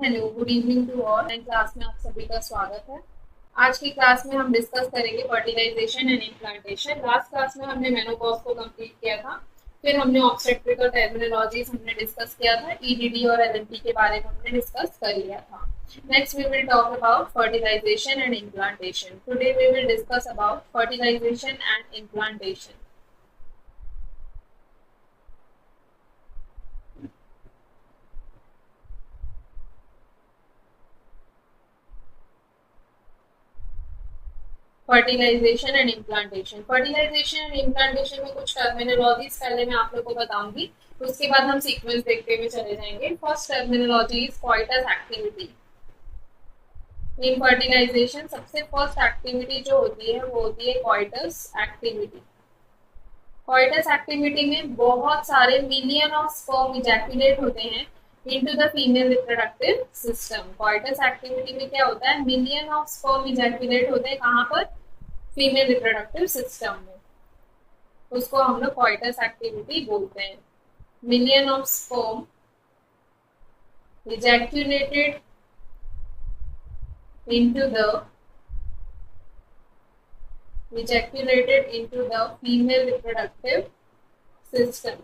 Hello, good evening to all. Class में आप सभी का स्वागत है। आज की क्लास में हम डिस्कस करेंगे fertilization and implantation. Last class में हमने मेनोपॉज को कंप्लीट किया था। फिर हमने ऑब्स्टेट्रिकल टर्मिनोलॉजीज हमने डिस्कस किया था। ईडीडी और एलएनपी के बारे में हमने डिस्कस कर लिया था। Next we will talk about fertilization and implantation. Today we will discuss about fertilization and implantation. Fertilization and implantation में कुछ टर्मिनोलॉजीज पहले मैं आप लोग को बताऊंगी। उसके बाद हम सीक्वेंस देखते हुए चले जाएंगे। First terminology is coitus activity. In fertilization सबसे फर्स्ट एक्टिविटी जो होती है वो होती है क्वाइटस एक्टिविटी। क्वाइटस एक्टिविटी में बहुत सारे मिलियन ऑफ स्पर्म इजैकुलेट होते हैं into the female reproductive system. Coitus activity में क्या होता है, मिलियन ऑफ स्पर्म इजैकुलेट होते हैं कहाँ पर, फीमेल रिप्रोडक्टिव सिस्टम में। उसको हम लोग क्वाइटस एक्टिविटी बोलते हैं। Million of sperm ejaculated into the female reproductive system।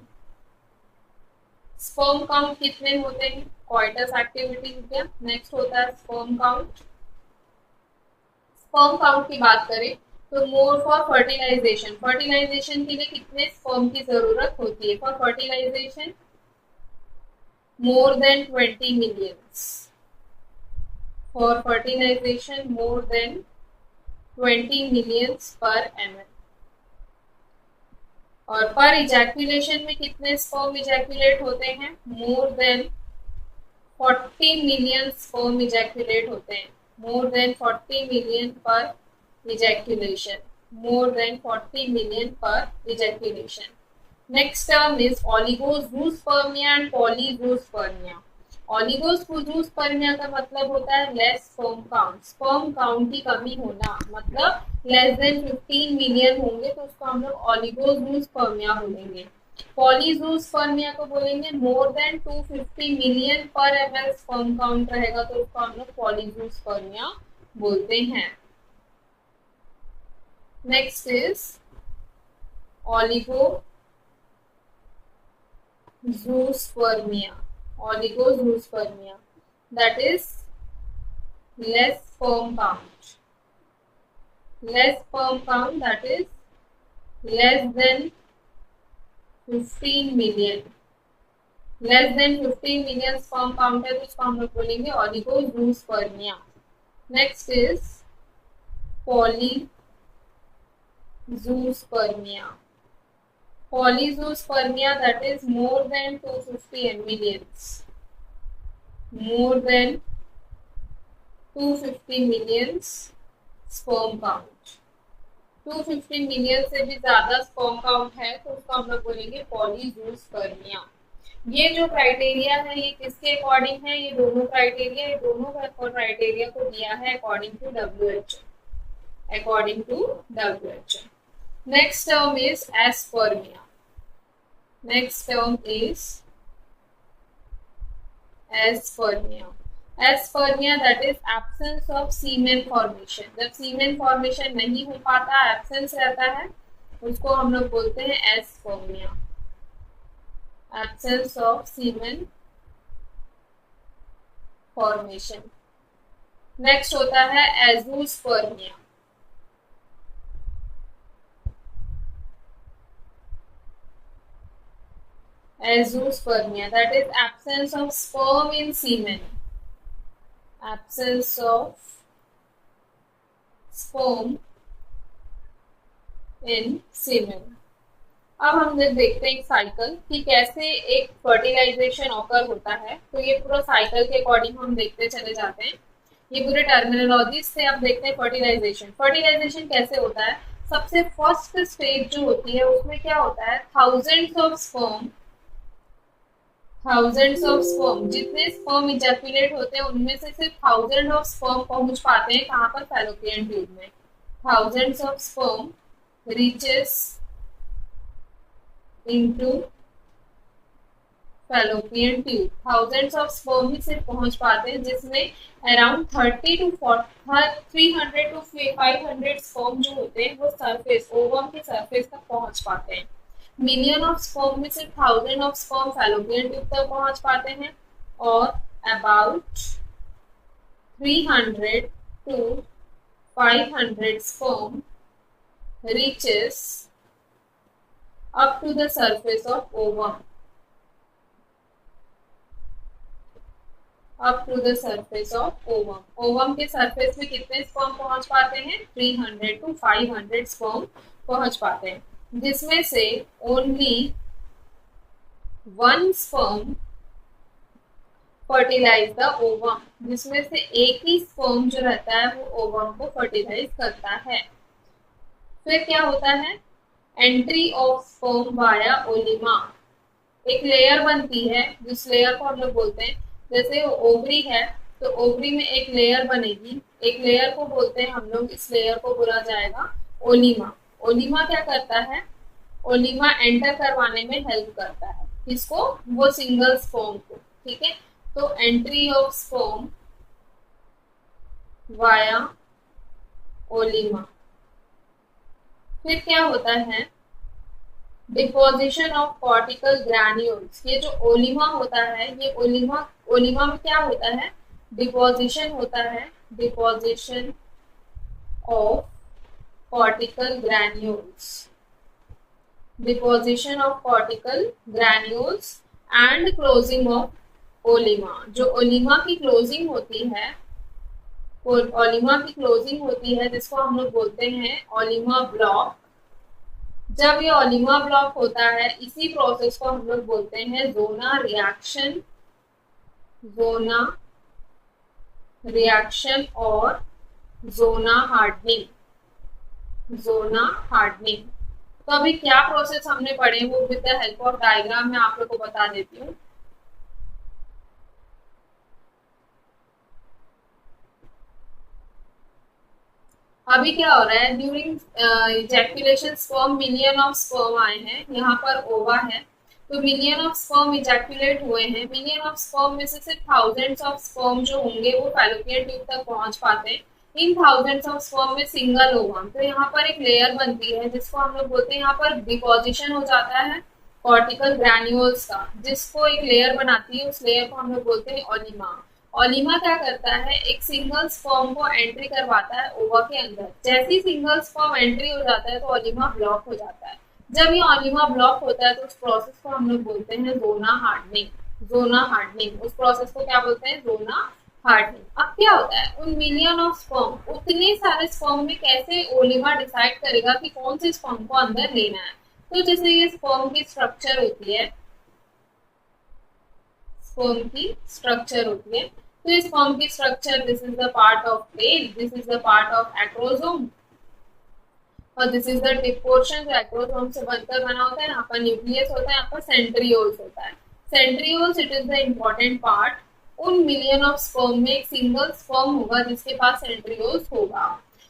Sperm count कितने होते हैं क्वाइटस एक्टिविटी के? नेक्स्ट होता है स्पर्म काउंट। स्पर्म काउंट की बात करें तो मोर फॉर फर्टिलाइजेशन, फर्टिलाइजेशन के लिए कितने स्पर्म की जरूरत होती है? For fertilization more than 20 millions। For fertilization more than 20 millions per ml। और पर इजैकुलेशन में कितने स्पर्म इजैकुलेट होते हैं? मोर देन 40 मिलियन स्पर्म इजैकुलेट होते हैं। मोर देन 40 मिलियन पर इजैकुलेशन। मोर देन 40 मिलियन पर ejaculation. Next term is oligospermia and polyspermia। Oligospermia का मतलब होता है less sperm count, sperm count की कमी होना, मतलब लेस देन 15 मिलियन होंगे तो उसको हम लोग ओलिगोस्पर्मिया बोलेंगे। पॉलीजूस्पर्मिया को बोलेंगे मोर देन 250 मिलियन पर एमएल स्पर्म काउंट रहेगा तो उसको हम लोग पॉलीजूस्पर्मिया बोलते हैं। Next is oligospermia, that is less sperm count, that is less than 15 million, sperm count है तो इसको हम लोग बोलेंगे oligospermia। Next is polyspermia, that is more than 250 millions, more than 250 millions sperm count। 250 million से भी ज्यादा स्पर्म काउंट है तो उसको हम लोग बोलेंगे पॉलीजूस्पर्मिया। ये जो क्राइटेरिया है ये किसके अकॉर्डिंग है? ये दोनों क्राइटेरिया को दिया है according to WHO। Next term is aspermia. Aspermia that is absence of semen formation। जब सीमेन फॉर्मेशन नहीं हो पाता, एब्सेंस रहता है, उसको हम लोग बोलते हैं aspermia. Absence of semen formation. Next होता है एजूस्पर्मिया। Azoospermia, that is absence of sperm in semen। absence of sperm in semen। अब हम जब देखते हैं साइकिल कि कैसे एक फर्टिलाइजेशन ऑकर होता है तो ये पूरा साइकिल के अकॉर्डिंग हम देखते चले जाते हैं। ये पूरे टर्मिनोलॉजी से आप देखते हैं फर्टिलाइजेशन कैसे होता है। सबसे फर्स्ट स्टेज जो होती है उसमें क्या होता है, थाउजेंड्स ऑफ स्पर्म, जितने स्पर्म इजैकुलेट होते हैं उनमें से सिर्फ थाउजेंड ऑफ स्पर्म पहुंच पाते हैं कहाँ पर, फैलोपियन ट्यूब में। Thousands of sperm reaches into fallopian tube. Thousands of sperm ही सिर्फ पहुंच पाते हैं, जिसमें अराउंड 30 टू 300 टू 500 स्पर्म जो होते हैं वो सरफेस, ओवम के सरफेस तक पहुंच पाते हैं। मिलियन ऑफ स्पर्म में सिर्फ 1000 ऑफ स्पर्म फैलोपियन ट्यूब तक पहुंच पाते हैं, और about 300 to 500 sperm reaches up to the surface of ovum. up to the surface of ovum. Ovum के सरफेस में कितने स्पर्म पहुंच पाते हैं? 300 टू 500 स्पर्म पहुंच पाते हैं, जिसमें से only 1 sperm fertilize the ovum, जिसमें से एक ही स्पर्म जो रहता है वो ओवम को फर्टिलाइज करता है। फिर क्या होता है? Entry of sperm via oolemma. एक लेयर बनती है, जिस लेयर को हम लोग बोलते हैं, जैसे ओवरी है तो ओवरी में एक लेयर बनेगी, एक लेयर को बोलते हैं हम लोग, इस लेयर को बोला जाएगा ओलिमा। ओलिमा क्या करता है? ओलिमा एंटर करवाने में हेल्प करता है, किसको? वो सिंगल स्पर्म को। ठीक है, तो एंट्री ऑफ स्पर्म वाया ओलिमा। फिर क्या होता है? Deposition of cortical granules. ये जो ओलिमा होता है, ये ओलिमा में क्या होता है? डिपोजिशन होता है, deposition of cortical granules, deposition of cortical granules and closing of oolemma. जो ओलिमा की क्लोजिंग होती है, ओलिमा की क्लोजिंग होती है, जिसको हम लोग बोलते हैं ओलिमा ब्लॉक। जब ये ओलिमा ब्लॉक होता है, इसी प्रोसेस को हम लोग बोलते हैं जोना रिएक्शन, जोना रिएक्शन और जोना हार्डनिंग, जोना हार्डनिंग। तो अभी क्या प्रोसेस हमने पढ़े वो with the help of diagram में आप लोग को बता देती हूँ। अभी क्या हो रहा है? During ejaculation sperm, million of sperm आए हैं, यहाँ पर ओवा है, तो मिलियन ऑफ स्पर्म इजैक्यूलेट हुए हैं। मिलियन ऑफ स्पर्म में से सिर्फ थाउजेंड्स ऑफ स्पर्म जो होंगे वो फैलोपियन ट्यूब तक पहुंच पाते हैं। इन थाउजेंड्स ऑफ स्पर्म में सिंगल ओवम, तो यहाँ पर एक लेयर बनती है, जिसको हम लोग बोलते हैं, यहाँ पर डिपोजिशन हो जाता है कॉर्टिकल ग्रैन्यूल्स का, जिसको एक लेयर बनाती है, उस लेयर को हम लोग बोलते हैं ओलिमा। ओलिमा क्या करता है? एक सिंगल स्पर्म को एंट्री करवाता है ओवा के अंदर। जैसे ही सिंगल स्पर्म एंट्री हो जाता है तो ओलिमा ब्लॉक हो जाता है। जब ये ओलिमा ब्लॉक होता है तो उस प्रोसेस को हम लोग बोलते हैं जोना हार्डनिंग, जोना हार्डनिंग। उस प्रोसेस को क्या बोलते हैं? जोना हार्डनिंग। अब क्या होता है? उन मिलियन ऑफ स्पर्म, उतने सारे स्पर्म में कैसे ओलिमा डिसाइड करेगा कि कौन से स्पर्म को अंदर लेना है? तो जैसे ये स्पर्म की स्ट्रक्चर होती है, स्पर्म की स्ट्रक्चर होती है, तो इस फॉर्म की structure, this is the part of tail, this is the part of acrosome, और this is the tip portion जो एक्रोसोम से बनकर बना होता है। यहाँ पर न्यूक्लियस होता है, यहाँ पर सेंट्रियोल्स होता है। Centrioles, it is the important part. उन मिलियन ऑफ स्पर्म में एक सिंगल स्पर्म होगा जिसके पास सेंट्रियोल्स होगा,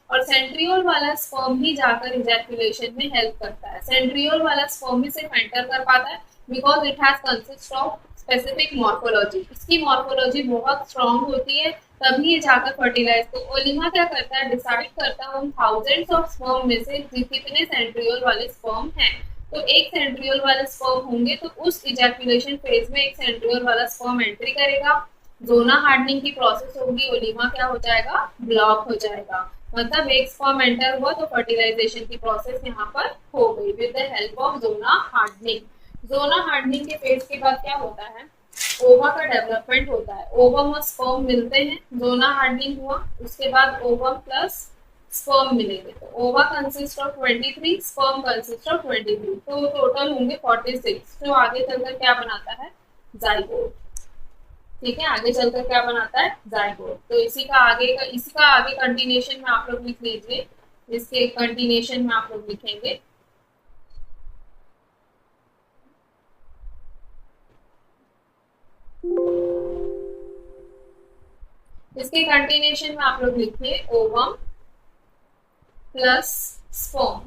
और सेंट्रियोल वाला स्पर्म ही जाकर इजैक्यूलेशन में हेल्प करता है। सेंट्रियोल वाला स्पर्म ही सिर्फ एंटर कर पाता है because it has consist of specific morphology. इसकी मॉर्फोलॉजी बहुत स्ट्रॉन्ग होती है, तभी ये जाकर फर्टिलाइज। तो ओलिमा क्या करता है? डिसाइड करता है उन थाउजेंड्स ऑफ स्पर्म में से कितने सेंट्रियोल वाले स्पर्म हैं। तो एक सेंट्रियोल वाले स्पर्म होंगे तो उस इजैक्यूलेशन फेज में एक सेंट्रियोल वाला स्पर्म एंट्री करेगा, जोना हार्डनिंग की प्रोसेस होगी, ओलिमा क्या हो जाएगा? ब्लॉक हो जाएगा। मतलब एक स्पर्म एंटर हुआ तो फर्टिलाइजेशन की प्रोसेस यहाँ पर हो गई with the help of zona hardening. Zona hardening के फेज के बाद क्या होता है? ओवा का डेवलपमेंट होता है। ओवम और स्पर्म मिलते हैं, जोना हार्डनिंग हुआ, उसके बाद ओवम प्लस स्पर्म मिलेंगे, तो ओवा consist of 23, sperm consist of 23, तो टोटल होंगे 46, जो आगे चलकर क्या बनाता है? जाइगोट। ठीक है, आगे चलकर क्या बनाता है? जाइगोट। तो इसी का आगे कंटिन्यूएशन में आप लोग लिख लीजिए, इसके कंटिन्यूएशन में आप लोग लिखेंगे इसके कंटिन्यूएशन में आप लोग लिखिए ovum plus sperm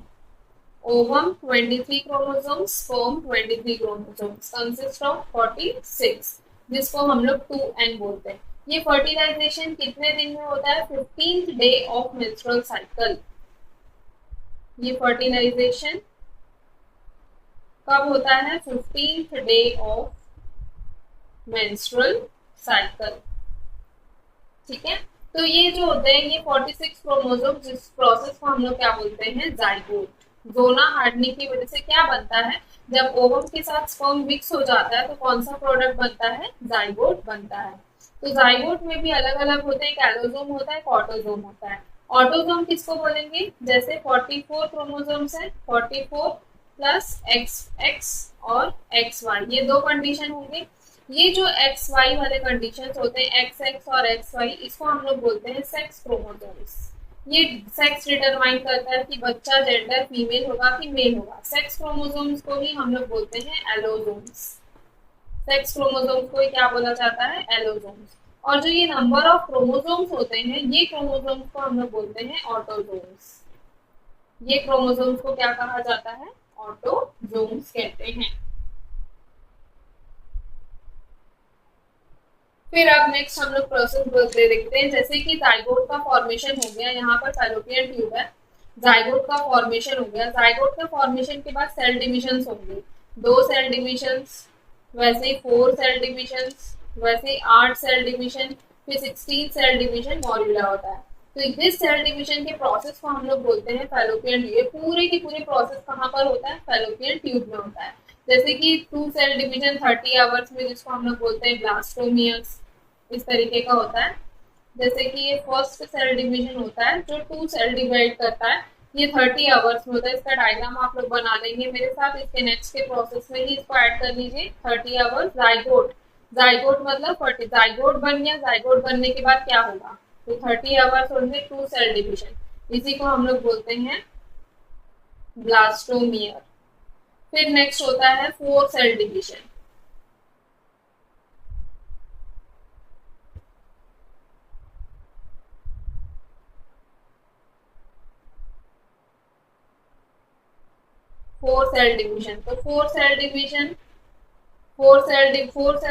ovum 23 chromosomes, sperm 23 chromosomes, consist of 46, जिसको हम लोग 2n बोलते हैं। ये फर्टिलाइजेशन कितने दिन में होता है? 15th day of menstrual cycle. ये फर्टिलाइजेशन कब होता है? 15th day of menstrual cycle. ठीक है, तो ये जो होते हैं ये 46 क्रोमोसोम, जिस प्रोसेस को हम लोग क्या बोलते हैं? जाइगोट। जोना हार्डनिंग की वजह से क्या बनता है? जब ओवम के साथ स्पर्म मिक्स हो जाता है तो कौन सा प्रोडक्ट बनता है? जाइगोट बनता है। तो जाइगोट में भी अलग अलग होते हैं, एक एलोसोम होता है, एक ऑटोसोम होता है। ऑटोसोम किसको बोलेंगे? जैसे 44 क्रोमोसोम्स है, 44 प्लस एक्स एक्स और एक्स वाई, ये दो कंडीशन होंगे। ये जो एक्स वाई वाले कंडीशंस होते हैं, एक्स एक्स और एक्स वाई, इसको हम लोग बोलते हैं सेक्स क्रोमोसोम्स। ये सेक्स डिटरमाइन करता है कि बच्चा जेंडर फीमेल होगा कि मेल होगा। सेक्स क्रोमोसोम्स को ही हम लोग बोलते हैं एलोसोम्स। सेक्स क्रोमोसोम्स को ही क्या बोला जाता है? एलोसोम्स। और जो ये नंबर ऑफ क्रोमोसोम्स होते हैं, ये क्रोमोसोम्स को हम लोग बोलते हैं ऑटोसोम्स। ये क्रोमोसोम्स को क्या कहा जाता है? ऑटोसोम्स कहते हैं। फिर अब नेक्स्ट हम लोग प्रोसेस देखते हैं, जैसे कि जाइगोट का फॉर्मेशन हो गया, यहाँ पर फैलोपियन ट्यूब है, जाइगोट का फॉर्मेशन हो गया। जाइगोट का फॉर्मेशन के बाद सेल डिविजन होंगे, 2 सेल डिविजन, वैसे ही 4 सेल डिविजन, वैसे ही 8 सेल डिविजन, फिर 16 सेल डिविजन मॉड्यूला होता है। तो दिस सेल डिविजन के प्रोसेस को हम लोग बोलते हैं फैलोपियन ट्यूब। ये पूरे की पूरे प्रोसेस कहाँ पर होता है? फैलोपियन ट्यूब में होता है। जैसे कि 2 सेल डिवीजन 30 आवर्स में, जिसको हम लोग बोलते हैं ब्लास्टोमियस, इस तरीके का होता है। जैसे कि ये फर्स्ट सेल डिवीजन होता है जो 2 सेल डिवाइड करता है, ये 30 आवर्स में होता है। इसका डायग्राम आप लोग बना लेंगे मेरे साथ, इसके नेक्स्ट के प्रोसेस में ही इसको ऐड कर लीजिए। 30 आवर्स जाइगोट, जाइगोट मतलब जाइगोट बन गया। जाइगोट बनने के बाद क्या होगा? तो 30 आवर्स होंगे 2 सेल डिवीजन, इसी को हम लोग बोलते हैं ब्लास्टोमियर। फिर नेक्स्ट होता है 4 cell division. Four cell division, तो फोर सेल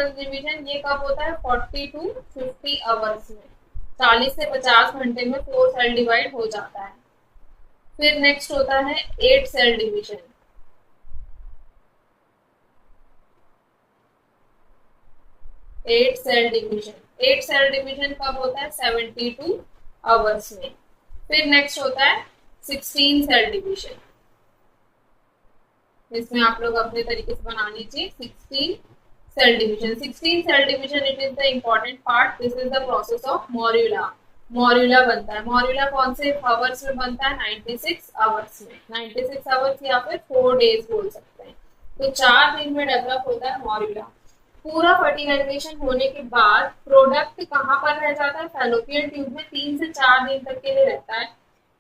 डिवीजन ये कब होता है? 40 to 50 आवर्स में, 40 से 50 घंटे में 4 सेल डिवाइड हो जाता है। फिर नेक्स्ट होता है 8 cell division. 8 cell division, 8 cell division कब होता है? 72 आवर्स में। फिर नेक्स्ट होता है 16 सेल डिवीजन, इसमें आप लोग अपने तरीके से बना लीजिए। 16 cell division, 16 cell division it is the important part, this is the process of morula. Morula बनता है। मॉड्यूला कौन से आवर्स में बनता है? 96 आवर्स में। 96 आवर्स या फिर 4 डेज बोल सकते हैं। तो 4 दिन में डेवलप होता है मॉड्यूला। पूरा फर्टिलाइजेशन होने के बाद प्रोडक्ट कहाँ पर रह जाता है? फैलोपियन ट्यूब में 3 से 4 दिन तक के लिए रहता है।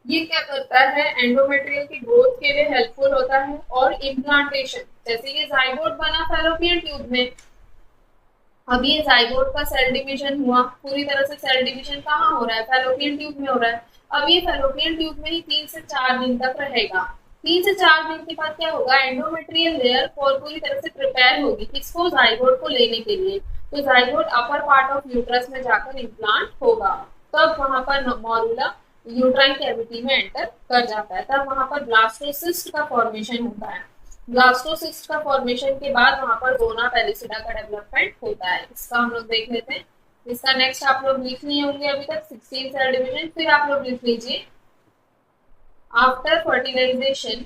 ये क्या करता है? एंडोमेट्रियल की ग्रोथ के लिए हेल्पफुल होता है। और इम्प्लांटेशन, जैसे ये जाइगोट बना फैलोपियन ट्यूब में, अब ये जाइगोट का सेल डिवीजन हुआ, पूरी तरह से सेल डिवीजन कहाँ हो रहा है? फैलोपियन ट्यूब में हो रहा है। अब ये फैलोपियन ट्यूब में ही 3 से 4 दिन तक रहेगा। 3 से 4 दिन के बाद क्या होगा? एंडोमेट्रियल लेयर पूरी तरह से प्रिपेयर होगी किसको? जाइगोट को लेने के लिए। तो zygote upper part of uterus में जाकर इम्प्लांट होगा, तब वहां पर मॉड्यूला यूट्राइन कैविटी में एंटर कर जाता है, तब वहां पर ब्लास्टोसिस्ट का फॉर्मेशन होता है। ब्लास्टोसिस्ट का फॉर्मेशन के बाद वहां पर जोना पेलिसिडा का डेवलपमेंट होता है। इसका हम लोग देख लेते हैं। इसका नेक्स्ट आप लोग लिख लिए होंगे अभी तक 16 सेल डिवीजन। फिर आप लोग लिख लीजिए after fertilization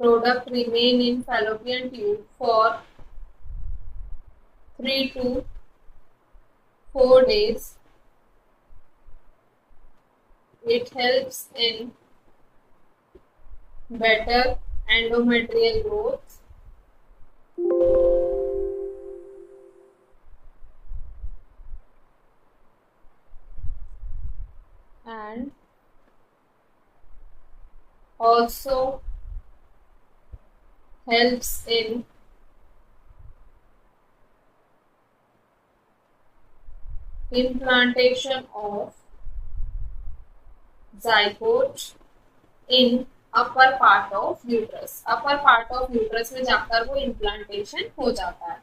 product remain in fallopian tube for 3 to 4 days. It helps in better endometrial growth and also helps in implantation of zygote in upper part of uterus. upper part of uterus में जाकर वो implantation हो जाता है.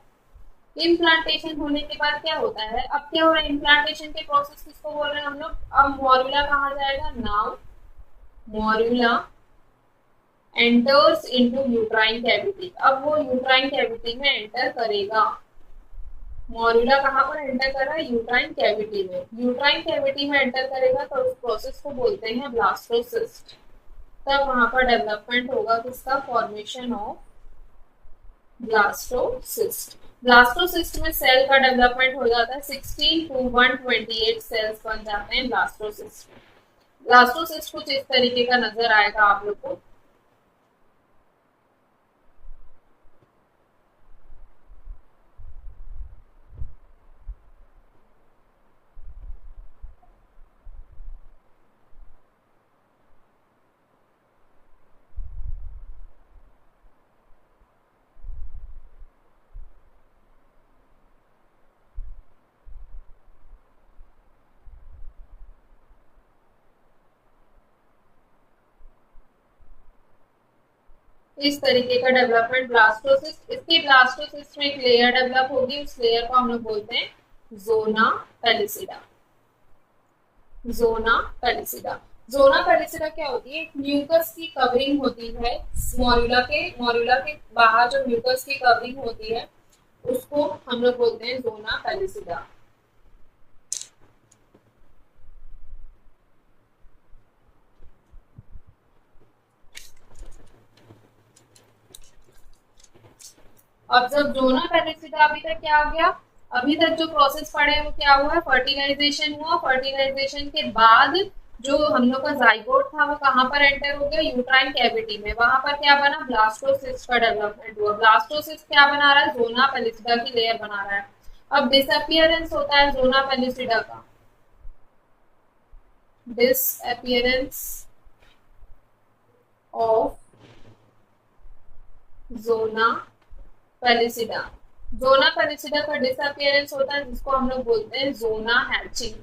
Implantation होने के बाद क्या होता है, अब क्या हो रहा है, इम्प्लांटेशन के प्रोसेस किसको बोल रहे हैं हम लोग, अब मॉर्यूला कहाँ जाएगा, now morula enters into uterine cavity. अब वो यूट्राइन कैविटी में एंटर करेगा. मॉर्यूला कहाँ पर एंटर कर रहा है, यूट्राइन कैविटी में. यूट्राइन कैविटी में एंटर करेगा तो उस प्रोसेस को बोलते हैं ब्लास्टोसिस्ट. तब वहां पर डेवलपमेंट होगा किसका, फॉर्मेशन ऑफ ब्लास्टोसिस्ट. ब्लास्टोसिस्ट में सेल का डेवलपमेंट हो जाता है, 16 to 128 सेल्स बन जाते हैं ब्लास्टोसिस्ट में. ब्लास्टोसिस्ट कुछ इस तरीके का नजर आएगा आप लोग को. इस तरीके का डेवलपमेंट ब्लास्टोसिस्ट. इसकी ब्लास्टोसिस्ट में एक लेयर डेवलप होगी, उस लेयर को हम लोग बोलते हैं zona pellucida. Zona pellucida. Zona pellucida क्या होती है, एक म्यूकस की कवरिंग होती है मॉर्यूला के बाहर जो म्यूकस की कवरिंग होती है उसको हम लोग बोलते हैं जोना पेलिसिडा. अब जब जोना पेलिसिडा अभी तक क्या हो गया, अभी तक जो प्रोसेस पढ़े हैं वो क्या हुआ है, फर्टिलाइजेशन हुआ. फर्टिलाइजेशन के बाद जो हम लोग का जाइगोट था वो कहाँ पर एंटर हो गया, यूट्राइन कैविटी में. वहां पर क्या बना, ब्लास्टोसिस्ट का डेवलपमेंट हुआ. ब्लास्टोसिस्ट क्या बना रहा है, जोना पेलिसिडा की लेयर बना रहा है. अब डिसअपियरेंस होता है जोना पेलिसिडा का, disappearance of zona pellucida. Zona pellucida का डिसअपियरेंस होता है जिसको हम लोग बोलते हैं जोना हैचिंग.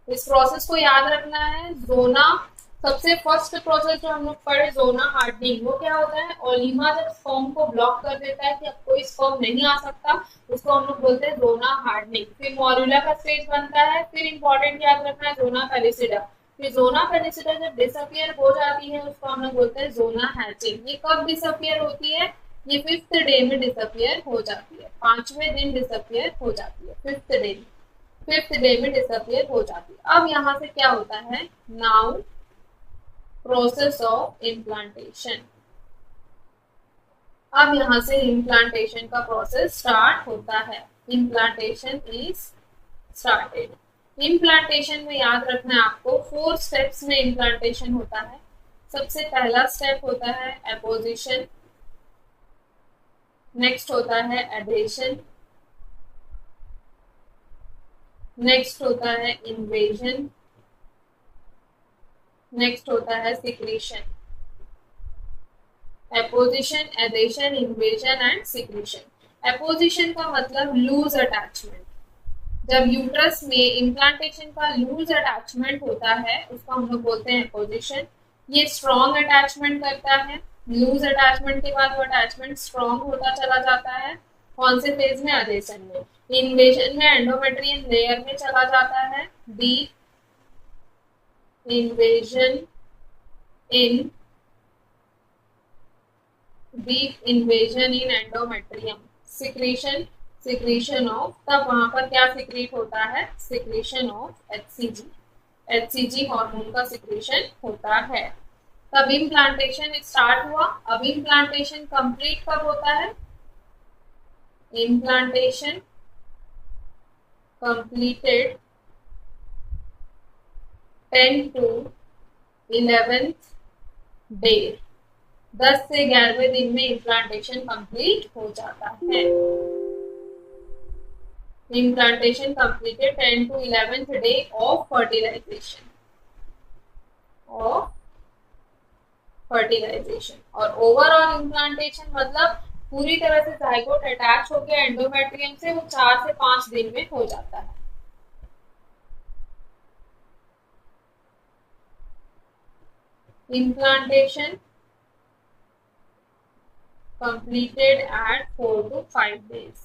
इस प्रोसेस को याद रखना है. जोना सबसे फर्स्ट प्रोसेस जो हम लोग पढ़े जोना हार्डनिंग, वो क्या होता है, ओलिमा जब स्पर्म को ब्लॉक कर देता है कि अब कोई स्पर्म नहीं आ सकता, उसको हम लोग बोलते हैं जोना हार्डनिंग. फिर मॉर्यूला का स्टेज बनता है. फिर इंपॉर्टेंट याद रखना है जोना पेलिसिडा. फिर जोना पेलिसिडा जब डिसअपियर हो जाती है उसको हम लोग बोलते हैं जोना हैचिंग. ये कब डिसअपियर होती है, ये 5th डे में डिसअपियर हो जाती है. 5वें दिन डिसअपियर हो जाती है. 5th डे में डिसअपियर हो जाती है. अब यहाँ से क्या होता है, नाउ प्रोसेस ऑफ इम्प्लांटेशन. अब यहाँ से इम्प्लांटेशन का प्रोसेस स्टार्ट होता है. Implantation is started. इम्प्लांटेशन में याद रखना है आपको 4 स्टेप्स में इम्प्लांटेशन होता है. सबसे पहला स्टेप होता है एपोजिशन, नेक्स्ट होता है एडेशन, नेक्स्ट होता है इन्वेजन, नेक्स्ट होता है secretion. Apposition, adhesion, invasion and secretion. Apposition का मतलब लूज अटैचमेंट. जब यूट्रस में इम्प्लांटेशन का लूज अटैचमेंट होता है उसको हम लोग बोलते हैं एपोजिशन. ये स्ट्रॉन्ग अटैचमेंट करता है. लूज अटैचमेंट के बाद वो अटैचमेंट स्ट्रॉन्ग होता चला जाता है. कौन से फेज में, एडेशन में. इन्वेजन में एंडोमेट्रियम लेयर में चला जाता है. Deep invasion in endometrium. Secretion, secretion of, तब वहां पर क्या सिक्रीट होता है, secretion of HCG. HCG hormone का सिक्रीशन होता है. तब इम्प्लांटेशन स्टार्ट हुआ. अब इम्प्लांटेशन कंप्लीट कब होता है, implantation completed 10 to 11th day. 10 से 11वें दिन में इम्प्लांटेशन कंप्लीट हो जाता है. Implantation completed 10 to 11th day of fertilization. Fertilization. और ओवरऑल इम्प्लांटेशन मतलब पूरी तरह से जाइगोट अटैच हो गया एंडोमेट्रियम से, वो 4 से 5 दिन में हो जाता है। Implantation completed at 4 to 5 days।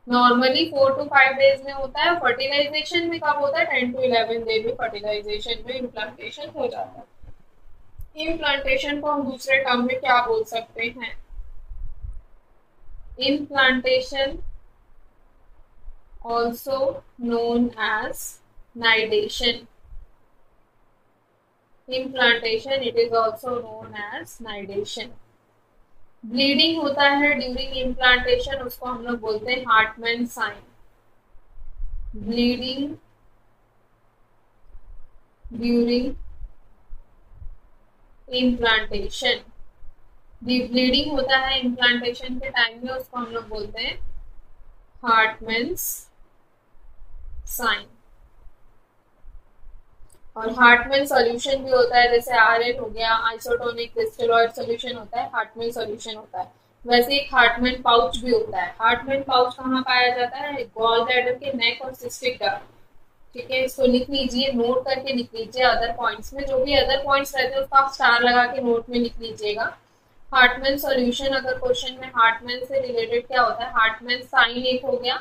Normally 4 to 5 days में होता है। फर्टिलाइजेशन में कब होता है? 10 to 11 डे में फर्टिलाइजेशन में इम्प्लांटेशन हो जाता है। इम्प्लांटेशन को हम दूसरे टर्म में क्या बोल सकते हैं? Implantation also known as nidation। implantation it is also known as nidation। Bleeding होता है ड्यूरिंग इम्प्लांटेशन, उसको हम लोग बोलते हैं Hartman sign. Bleeding during implantation, bleeding होता है इम्प्लांटेशन के टाइम में, उसको हम लोग बोलते हैं हार्टमैन्स साइन। और हार्टमैन सॉल्यूशन भी होता है, जैसे आरएन हो गया, आइसोटोनिक क्रिस्टलॉइड सॉल्यूशन होता है, हार्टमैन सॉल्यूशन होता है। वैसे एक हार्टमैन पाउच भी होता है। हार्टमैन पाउच कहाँ पाया जाता है? गॉल ब्लैडर के नेक और सिस्टिक डक्ट। ठीक है, इसको लिख लीजिए, नोट करके लिख लीजिए अदर पॉइंट्स में, जो भी अदर पॉइंट्स रहते हैं उसको आप स्टार लगा के नोट में लिख लीजिएगा। हार्टमैन सॉल्यूशन, अगर क्वेश्चन में हार्टमैन से रिलेटेड क्या होता है, हार्टमैन साइन एक हो गया।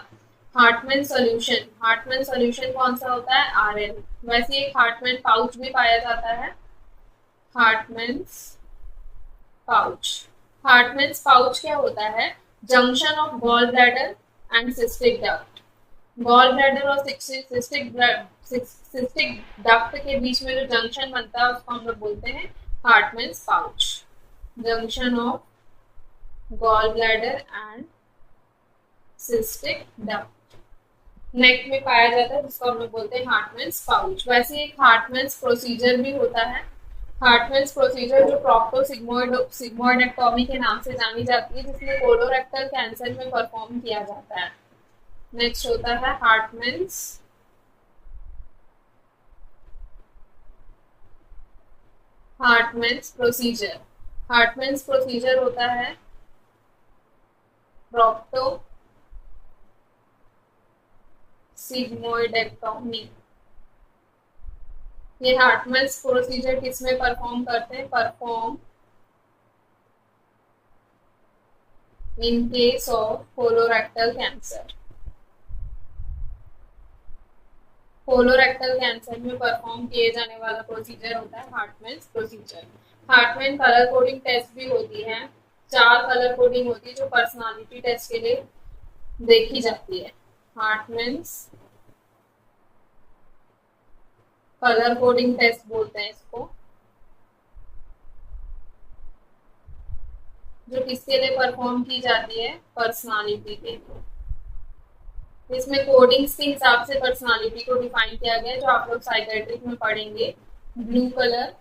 हार्टमैन सॉल्यूशन, हार्टमैन सॉल्यूशन कौन सा होता है? आरएन। वैसे एक हार्टमैन पाउच भी पाया जाता है, हार्टमैन्स पाउच। हार्टमैन्स पाउच क्या होता है? Junction of gall bladder and cystic duct. Gall bladder और सिस्टिक डक्ट के बीच में जो जंक्शन बनता है उसको हम लोग बोलते हैं Hartmann's pouch. Junction of gall bladder and cystic duct neck में पाया जाता है, जिसको हम लोग बोलते हैं हार्टमैन्स पाउच। वैसे एक हार्टमैन्स प्रोसीजर भी होता है। हार्टमैन्स प्रोसीजर जो प्रोक्टोसिग्मोइडेक्टोमी के नाम से जानी जाती है, जिसमें कोलोरेक्टल कैंसर में परफॉर्म किया जाता है। नेक्स्ट होता है हार्टमैन्स प्रोसीजर। हार्टमैन्स प्रोसीजर होता है प्रोक्टोसिग्मोइडेक्टोमी। ये हार्टमैन्स प्रोसीजर किसमें परफॉर्म करते हैं? Perform in case of colorectal cancer. Colorectal cancer में परफॉर्म किए जाने वाला प्रोसीजर होता है Hartmann's procedure. Hartmann colour coding test भी होती है। 4 कलर कोडिंग होती है जो पर्सनालिटी टेस्ट के लिए देखी जाती है। हार्टमैन्स कलर कोडिंग टेस्ट बोलते हैं इसको, जो किसके लिए परफॉर्म की जाती है? पर्सनालिटी के लिए। इसमें कोडिंग्स के हिसाब से पर्सनालिटी को डिफाइन किया गया है, जो आप लोग साइकेट्रिक में पढ़ेंगे। Blue colour,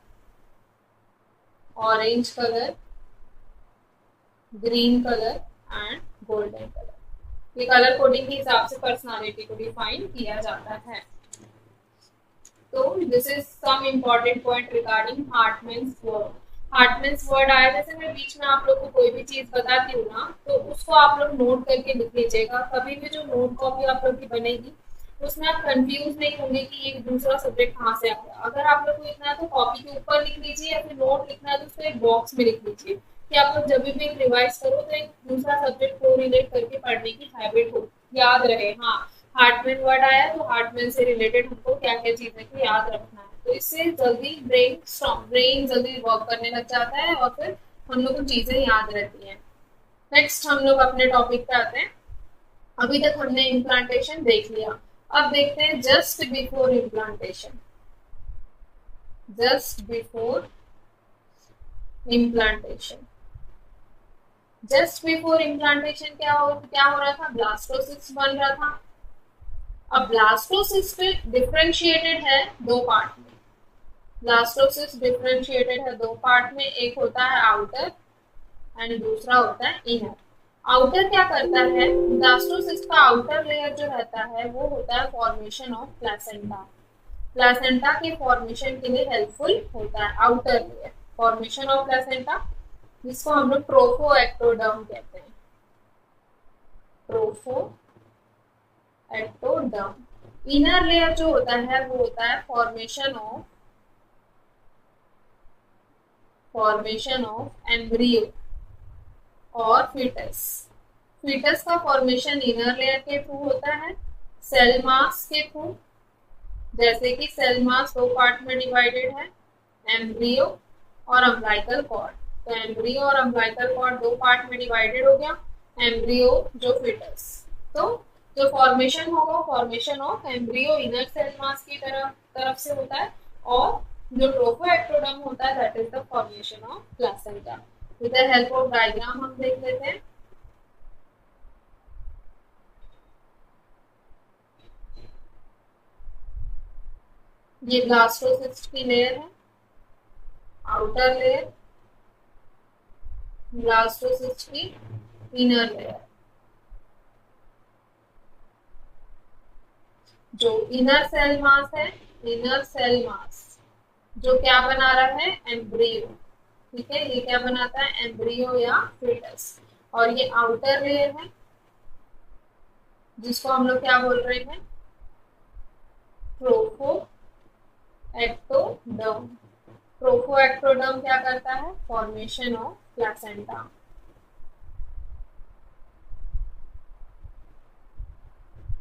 orange colour, green colour and golden colour. ये कलर कोडिंग के हिसाब से पर्सनालिटी को डिफाइन किया जाता है। तो this is some important point regarding Hartmann's word. Hartmann's word आया, जैसे मैं बीच में आप लोग को कोई भी चीज बताती हूँ ना, तो उसको आप लोग नोट करके लिख लीजिएगा। कभी भी जो नोट कॉपी आप लोग की बनेगी उसमें आप कंफ्यूज नहीं होंगे कि ये दूसरा सब्जेक्ट कहाँ से आ गया। अगर आप लोग को लिखना है तो कॉपी के ऊपर लिख लीजिए, या फिर नोट लिखना है तो उसको एक बॉक्स में लिख लीजिए, कि आप लोग जब भी रिवाइज करो तो एक दूसरा सब्जेक्ट को रिलेट करके पढ़ने की हैबिट हो, याद रहे। हाँ, हार्टमैन वर्ड आया तो हार्टमैन से रिलेटेड हमको क्या क्या चीजें को याद रखना है, तो इससे जल्दी ब्रेन जल्दी वर्क करने लग जाता है और फिर हम लोग को चीजें याद रहती हैं। नेक्स्ट हम लोग अपने टॉपिक पे आते हैं। अभी तक हमने इम्प्लांटेशन देख लिया, अब देखते हैं just before implantation. Just before implantation, just before implantation क्या हो रहा था? ब्लास्टोसिस्ट बन रहा था। अब ब्लास्टोसिस्ट डिफरेंशिएटेड है 2 पार्ट में। ब्लास्टोसिस्ट डिफरेंशिएटेड है 2 पार्ट में, एक होता है आउटर एंड दूसरा होता है इनर। आउटर क्या करता है? ब्लास्टोसिस्ट का आउटर लेयर जो रहता है वो होता है फॉर्मेशन ऑफ प्लेसेंटा। प्लेसेंटा के फॉर्मेशन के लिए हेल्पफुल होता है outer layer. Formation of placenta, जिसको हम लोग ट्रोफोएक्टोडर्म कहते हैं, ट्रोफोएक्टोडर्म। इनर लेयर जो होता है वो होता है फॉर्मेशन ऑफ एम्ब्रियो और फीटस। फीटस का फॉर्मेशन इनर लेयर के थ्रू होता है, सेल मास के थ्रू, जैसे कि सेल मास दो पार्ट में डिवाइडेड है, एम्ब्रियो और अम्बिलिकल कॉर्ड। तो एम्ब्रियो और अम्बिलिकल कॉर्ड दो पार्ट में डिवाइडेड हो गया, एम्ब्रियो जो फीटस। तो जो फॉर्मेशन होगा formation of embryo inner cell mass की तरफ से होता है, और जो ट्रोफोएक्टोडर्म होता है that is the formation of placenta. With the help of diagram हम देख लेते हैं। ये ब्लास्टोसिस्ट की लेयर है, आउटर लेयर, ब्लास्टोसिस्ट की इनर लेयर। जो इनर सेल मास है, इनर सेल मास जो क्या बना रहा है, एम्ब्रियो। ठीक है, ये क्या बनाता है, एम्ब्रियो या फीटस। और ये आउटर लेयर है जिसको हम लोग क्या बोल रहे हैं, ट्रोफोएक्टोडर्म। ट्रोफोएक्टोडर्म क्या करता है, formation of placenta.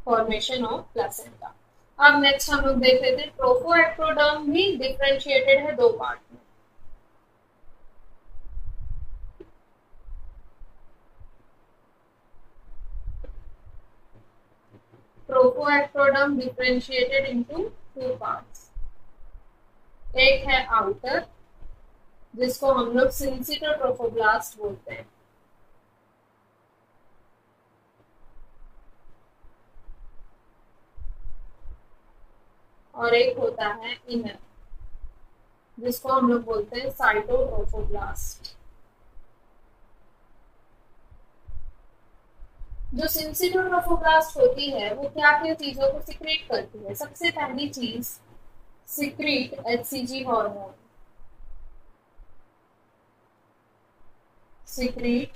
Formation of placenta. अब नेक्स्ट हम लोग देख लेते हैं, ट्रोफोएक्टोडर्म भी डिफरेंशिएटेड है दो पार्ट में। Trophectoderm differentiated into two parts. एक है आउटर जिसको हम लोग सिंसिटोट्रोफोब्लास्ट बोलते हैं, और एक होता है इनर जिसको हम लोग बोलते हैं साइटोट्रोफोब्लास्ट। जो सिंसिटोट्रोफोब्लास्ट होती है वो क्या क्या चीजों को सिक्रेट करती है, सबसे पहली चीज secrete HCG hormone. Secrete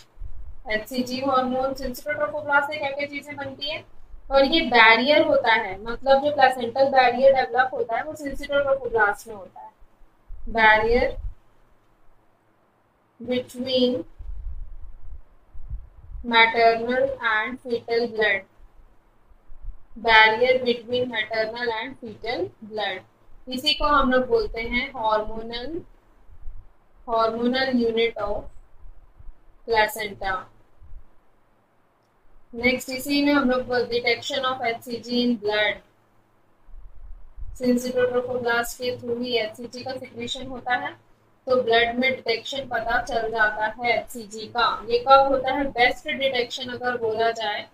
HCG hormone syncytiotrophoblast से क्या क्या चीजें बनती है, और ये बैरियर होता है, मतलब जो प्लेसेंटल बैरियर डेवलप होता है वो सिंसिटोट्रोफोब्लास्ट में होता है। Barrier between maternal and fetal blood, barrier between maternal and fetal blood, इसी को हम लोग बोलते हैं hormonal unit of placenta. Next इसी में हम लोग detection of HCG in blood, syncytiotrophoblast के थ्रू ही एचसीजी का सिक्रेशन होता है, तो ब्लड में डिटेक्शन पता चल जाता है एचसीजी का। ये कब होता है, बेस्ट डिटेक्शन अगर बोला जाए,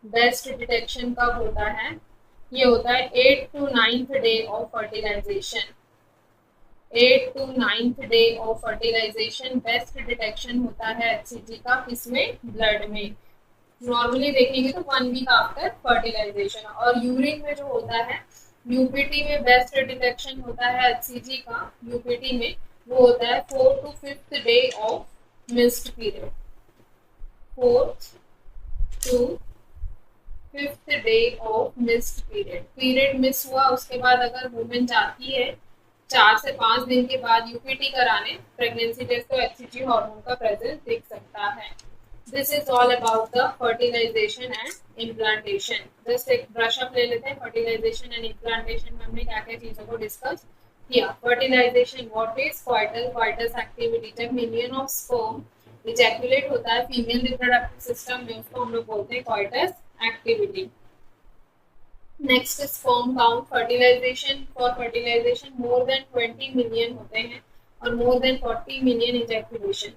बेस्ट डिटेक्शन कब होता है, ये होता है 8th to 9th day of fertilization. 8th to 9th day of fertilization best detection होता है एचसीजी का, किसमें, ब्लड में। नॉर्मली देखेंगे तो 1 वीक आफ्टर फर्टिलाइजेशन। और यूरिन में जो होता है, यूपीटी में बेस्ट डिटेक्शन होता है एचसीजी का, यूपीटी में वो होता है 4th to 5th day of missed period. 4th to 5th day of missed period, period miss हुआ उसके बाद अगर वुमेन जाती है 4 से 5 दिन के बाद यूपीटी कराने प्रेगनेंसी टेस्ट, तो एचसीजी हार्मोन का प्रेजेंस दिख सकता है। This is all about the fertilization and implantation. Just एक ब्रश अप ले लेते हैं, फर्टिलाइजेशन एंड इम्प्लांटेशन में हमने क्या क्या चीजों को डिस्कस किया। Fertilization, what is coitus activity, जब मिलियन ऑफ स्पर्म इजैकुलेट होता है फीमेल रिप्रोडक्टिव सिस्टम में, उसको हम लोग बोलते हैं coitus activity. Next sperm count, fertilization, for fertilization more than 20 million होते हैं और more than 40 million ejaculation.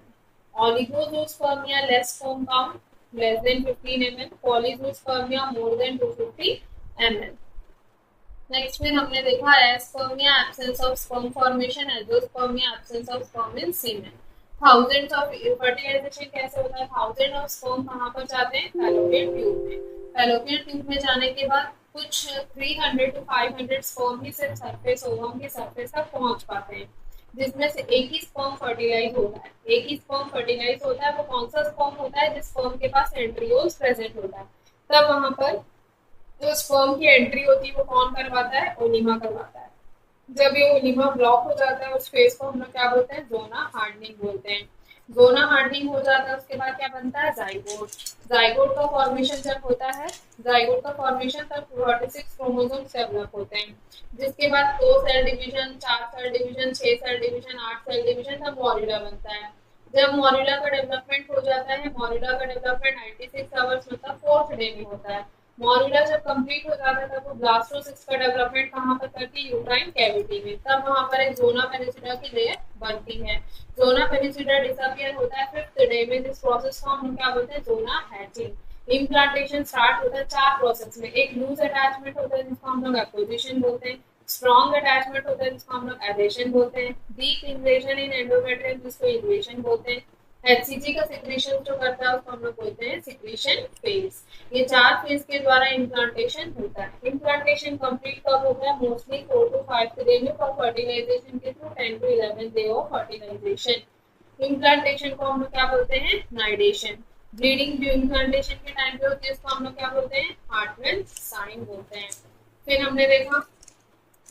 Oligospermia less sperm count, less than 15 ml, Polyspermia more than 250 ml। Next फिर हमने देखा aspermia, absence of sperm formation, angiospermia, absence of sperm in semen. Thousands of fertilization कैसे होता है, thousand of sperm कहाँ पर जाते हैं, फैलोपियन ट्यूब में। फैलोपियन ट्यूब में जाने के बाद कुछ 300 to 500 स्पर्म ही सिर्फ सरफेस ओवम के सरफेस तक पहुंच पाते हैं। जिसमें से एक ही स्पर्म फर्टिलाइज होता है, एक ही स्पर्म फर्टिलाइज होता है। वो कौन सा स्पर्म होता है? जिस स्पर्म के पास एंड्रियोल्स प्रेजेंट होता है। तब वहां पर जो स्पर्म की एंट्री होती है वो कौन करवाता है? ओनिमा करवाता है। जब ये ओनिमा ब्लॉक हो जाता है उस फेज को हम लोग क्या बोलते हैं? जोना हार्डनिंग बोलते हैं। जोना हार्डनिंग हो जाता है उसके बाद क्या बनता है? जाइगोट। जाइगोट का फॉर्मेशन जब होता है, जाइगोट का फॉर्मेशन तब 46 क्रोमोसोम्स डेवलप होते हैं, जिसके बाद 2 cell division, 4 cell division, 6 cell division, 8 cell division, तब मॉर्यूला बनता है। जब मॉर्यूला का डेवलपमेंट हो जाता है, मॉर्यूला का डेवलपमेंट 96 आवर्स मतलब 4th डे में होता है। मॉर्यूला जब कंप्लीट हो जाता है तब वो ब्लास्टोसिस्ट का डेवलपमेंट कहाँ पर करती है? यूट्राइन कैविटी में। तब वहां पर एक जोना पेनिसिडा की लेयर बनती है। जोना पेनिसिडा डिसअपियर होता है 5th डे में। जिस प्रोसेस को हम क्या बोलते हैं? जोना हैचिंग। इम्प्लांटेशन स्टार्ट होता है 4 प्रोसेस में। एक लूज अटैचमेंट होता है जिसको हम लोग एपोजिशन बोलते हैं। स्ट्रॉन्ग अटैचमेंट होता है जिसको हम लोग एडेशन बोलते हैं। डीप इन्वेजन इन एंडोमेट्रियम जिसको इन्वेजन बोलते हैं। एचसीजी का सिक्रीशन जो करता है उसको हम लोग बोलते हैं सिक्रीशन फेज। ये 4 फेज के द्वारा इम्प्लांटेशन होता है। इम्प्लांटेशन कंप्लीट कब होता है? मोस्टली 4 to 5 डे में फॉर फर्टिलाइजेशन के through 10 to 11 day of fertilization. Implantation को हम लोग क्या बोलते हैं? नाइडेशन। ब्लीडिंग जो इम्प्लांटेशन के टाइम पे होती है उसको हम लोग क्या बोलते हैं? हार्टमैन साइन बोलते हैं। फिर हमने देखा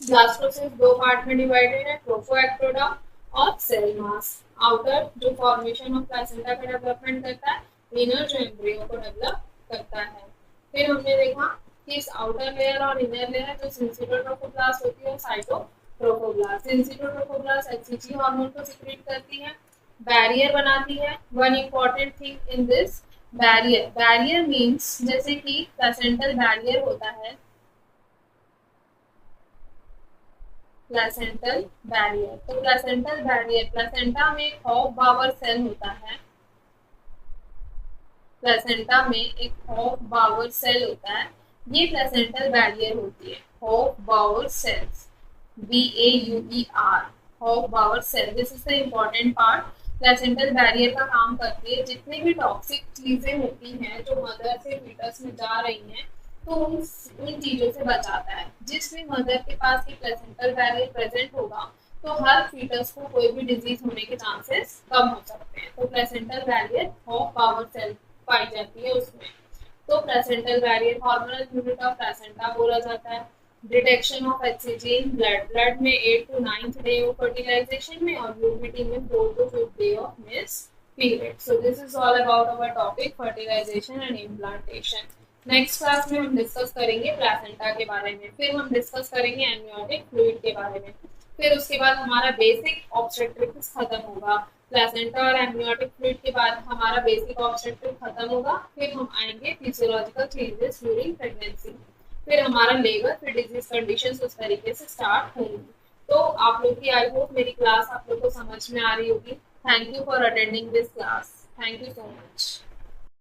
ब्लास्टोसिस्ट 2 पार्ट में डिवाइडेड है, ट्रोफोएक्टोडा और सेल मास। आउटर जो फॉर्मेशन ऑफ प्लेसेंटा का डेवलपमेंट करता है, इनर जो एम्ब्रियो को डेवलप करता है। फिर हमने देखा कि इस आउटर लेयर और इनर लेयर जो सिंसिटोट्रोफोब्लास्ट होती है, साइटोट्रोफोब्लास्ट। सिंसिटोट्रोफोब्लास्ट एचसीजी हार्मोन को सिक्रीट करती है, बैरियर बनाती है। One important thing in this barrier, barrier means जैसे कि प्लेसेंटल बैरियर होता है, प्लेसेंटल बैरियर। तो प्लेसेंटल बैरियर, प्लेसेंटा में हॉफ बावर सेल होता है, प्लेसेंटा में एक हॉफ बावर सेल होता है, ये प्लेसेंटल बैरियर होती है। Hofbauer cells, BAUER, Hofbauer cell. This is the important part. Placental barrier का काम करती है जितनी भी टॉक्सिक चीजें होती हैं जो मदर से फीटस में जा रही हैं, तो उन चीजों से बचाता है। जिस भी मदर के पास ये प्लेसेंटल बैरियर प्रेजेंट होगा तो हर फीटस को कोई भी डिजीज होने के चांसेस कम हो सकते हैं। तो प्लेसेंटल बैरियर हॉफ बावर सेल पाई जाती है उसमें। तो placental barrier hormonal unit of placenta बोला जाता है। Detection of HCG in blood, blood में 8 to 9th day of fertilisation में और यूनिटी में 4 to 5th day of miss period. So this is all about our topic fertilization and implantation. Next class में हम discuss करेंगे placenta के बारे में, फिर हम डिस्कस करेंगे एमनियोटिक फ्लूइड के बारे में, फिर उसके बाद हमारा बेसिक ऑब्स्टेट्रिक्स खत्म होगा। प्लेसेंटा और एमनियोटिक फ्लूइड के बाद हमारा बेसिक ऑब्स्टेट्रिक खत्म होगा। फिर हम आएंगे फिजियोलॉजिकल चेंजेस ड्यूरिंग प्रेगनेंसी, फिर हमारा लेबर, फिर डिजीज कंडीशंस उस तरीके से स्टार्ट होंगी। तो आप लोग की आई होप मेरी क्लास आप लोग को समझ में आ रही होगी। Thank you for attending this class. Thank you so much.